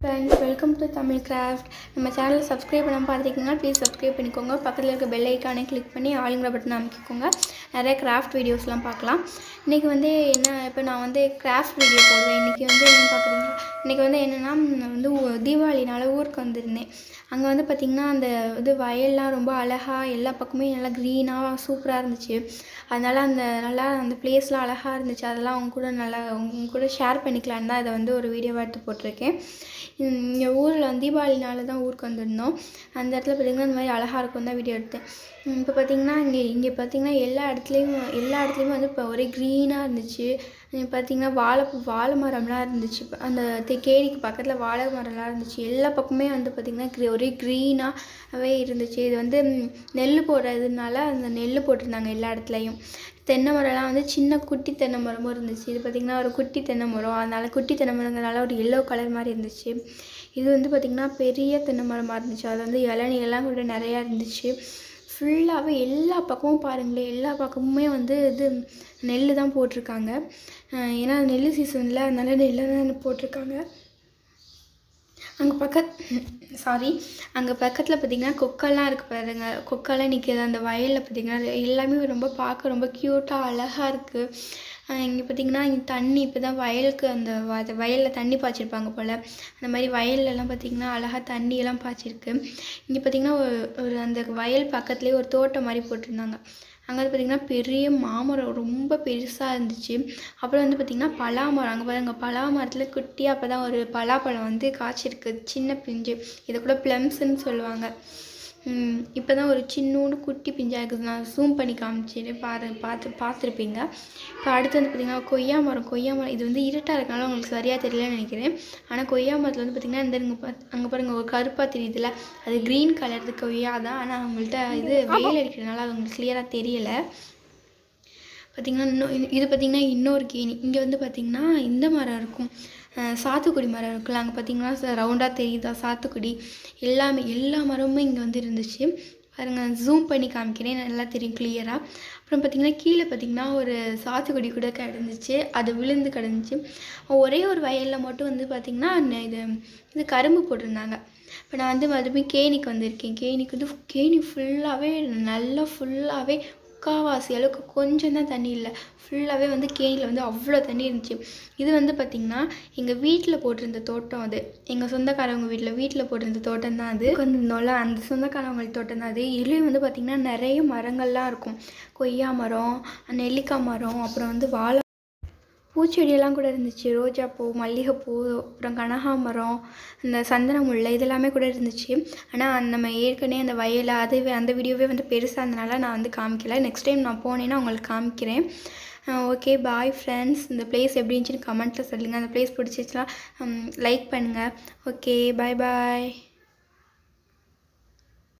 Friends, welcome to Tamil craft. நம்ம சேனலை subscribe பண்ணாமல் பார்த்துருக்கீங்கன்னா ப்ளீஸ் சப்ஸ்கிரைப் பண்ணிக்கோங்க. பக்கத்தில் இருக்க பெல் ஐக்கானை கிளிக் பண்ணி ஆளுங்கிற பட்டன் அமைக்கிக்கோங்க. நிறைய கிராஃப்ட் வீடியோஸ்லாம் பார்க்கலாம். இன்றைக்கி இப்போ நான் கிராஃப்ட் வீடியோ போடுவேன். இன்றைக்கி என்னென்னு பார்க்குறீங்களா? இன்றைக்கி என்னென்னா தீபாவளினால ஊருக்கு வந்திருந்தேன். அங்கே பார்த்திங்கன்னா அந்த வயல்லாம் ரொம்ப அழகாக எல்லா பக்கமே நல்லா க்ரீனாக சூப்பராக இருந்துச்சு. அதனால் அந்த பிளேஸ்லாம் அழகாக இருந்துச்சு. அதெல்லாம் அவங்க கூட ஷேர் பண்ணிக்கலான்னு தான் இதை ஒரு வீடியோவாக எடுத்து போட்டிருக்கேன். இங்கே ஊரில் தீபாவளினால தான் ஊருக்கு வந்திருந்தோம். அந்த இடத்துல பார்த்திங்கன்னா இந்த மாதிரி அழகாக இருக்கும் தான் வீடியோ எடுத்தேன். இப்போ பார்த்திங்கன்னா இங்கே பார்த்திங்கன்னா எல்லா இடத்துலையுமே இப்போ ஒரே க்ரீனாக இருந்துச்சு. பார்த்திங்கன்னா வாழை மரம்லாம் இருந்துச்சு. அந்த கேணிக்கு பக்கத்தில் வாழை மரம்லாம் இருந்துச்சு. எல்லா பக்கமே பார்த்திங்கன்னா ஒரே க்ரீனாகவே இருந்துச்சு. இது நெல் போடுறதுனால அந்த நெல் போட்டிருந்தாங்க எல்லா இடத்துலையும். தென்னை மரம்லாம் சின்ன குட்டி தென்னை மரமும் இருந்துச்சு. இது பார்த்திங்கன்னா ஒரு குட்டி தென்னை மரம். அதனால் குட்டி தென்னை மரங்கிறதுனால ஒரு எல்லோ கலர் மாதிரி இருந்துச்சு. இது பார்த்திங்கன்னா பெரிய தென்னை மரமாக இருந்துச்சு. அது இளநீலாம் கூட நிறையா இருந்துச்சு. ஃபுல்லாகவே எல்லா பக்கமும் பாருங்களேன், எல்லா பக்கமுமே இது நெல் தான் போட்டிருக்காங்க. ஏன்னா நெல் சீசனில் அதனால நெல் தான் போட்டிருக்காங்க. அங்கே பக்கத்தில் பார்த்திங்கன்னா கொக்கெல்லாம் இருக்குது பாருங்க. கொக்கெல்லாம் நிற்கிது அந்த வயலில். பார்த்திங்கன்னா எல்லாமே பார்க்க ரொம்ப க்யூட்டாக அழகாக இருக்குது. இங்கே பார்த்திங்கன்னா இங்கே தண்ணி இப்போ தான் வயலுக்கு அந்த வயலில் தண்ணி பாய்ச்சிருப்பாங்க போல். அந்த மாதிரி வயல்லலாம் பார்த்திங்கன்னா அழகாக தண்ணியெல்லாம் பாய்ச்சிருக்கு. இங்கே பார்த்திங்கன்னா ஒரு அந்த வயல் பக்கத்துலேயே ஒரு தோட்டம் மாதிரி போட்டிருந்தாங்க. அங்கே பார்த்திங்கன்னா பெரிய மாமரம் ரொம்ப பெருசாக இருந்துச்சு. அப்புறம் பார்த்திங்கன்னா பலாமரம். அங்கே பாருங்கள், பலாமரத்தில் குட்டியாக அப்போ தான் ஒரு பலாப்பழம் காய்ச்சிருக்கு, சின்ன பிஞ்சு. இதை கூட ப்ளம்ஸ்ன்னு சொல்லுவாங்க. இப்போ தான் ஒரு சின்னோண்டு குட்டி பிஞ்சாக இருக்குது. நான் ஜூம் பண்ணி காமிச்சிட்டு பார்த்துருப்பீங்க. இப்போ அடுத்து பார்த்திங்கன்னா கொய்யா மரம். இது இருட்டாக இருக்கனால உங்களுக்கு சரியாக தெரியலன்னு நினைக்கிறேன். ஆனால் கொய்யா மரத்தில் பார்த்திங்கன்னா அங்கே பாருங்கள், ஒரு கருப்பாக தெரியுதுல்ல, அது க்ரீன் கலர் கொய்யா தான். ஆனால் அவங்கள்ட்ட வெயில் அடிக்கிறதுனால அது உங்களுக்கு கிளியராக தெரியலை. பார்த்திங்கன்னா இது பார்த்திங்கன்னா இன்னொரு கேணி. இங்கே பார்த்திங்கன்னா இந்த மரம் இருக்கும், சாத்துக்குடி மரம் இருக்குல்ல. அங்கே பார்த்திங்கன்னா ரவுண்டாக தெரியுதா சாத்துக்குடி. எல்லா மரமுமே இங்கே இருந்துச்சு. பாருங்கள், ஜூம் பண்ணி காமிக்கிறேன், நல்லா தெரியும் கிளியராக. அப்புறம் பார்த்திங்கன்னா கீழே பார்த்திங்கன்னா ஒரு சாத்துக்குடி கூட கிடந்துச்சு, அது விழுந்து கிடந்துச்சு. ஒரே ஒரு வயலில் மட்டும் பார்த்திங்கன்னா இது கரும்பு போட்டிருந்தாங்க. இப்போ நான் மறுபடியும் கேணிக்கு வந்திருக்கேன். கேணி ஃபுல்லாகவே முக்கால்வாசி அளவுக்கு கொஞ்சம் தான் தண்ணி இல்லை. ஃபுல்லாகவே கேணியில் அவ்வளோ தண்ணி இருந்துச்சு. இது பார்த்திங்கன்னா எங்கள் வீட்டில் போட்டிருந்த தோட்டம். அது எங்கள் சொந்தக்காரவங்க வீட்டில் போட்டிருந்த தோட்டம் தான். அது வந்திருந்தோம்ல, அந்த சொந்தக்காரவங்க தோட்டம் தான் அது. இதுலேயும் பார்த்திங்கன்னா நிறைய மரங்கள்லாம் இருக்கும். கொய்யா மரம், நெல்லிக்காய் மரம், அப்புறம் வாழை, பூச்செடியெல்லாம் கூட இருந்துச்சு. ரோஜாப்பூ, மல்லிகைப்பூ, அப்புறம் கனகாமரம், இந்த சந்தன முல்லை, இதெல்லாமே கூட இருந்துச்சு. ஆனால் நம்ம ஏற்கனவே அந்த வயலை அந்த வீடியோவே பெருசாக இருந்தனால நான் காமிக்கல. நெக்ஸ்ட் டைம் நான் போனேன்னா உங்களுக்கு காமிக்கிறேன். Okay, bye friends. இந்த பிளேஸ் எப்படி இருந்துச்சுன்னு கமெண்ட்டில் சொல்லுங்கள். அந்த பிளேஸ் பிடிச்சிச்சுன்னா லைக் பண்ணுங்கள். ஓகே, பாய்.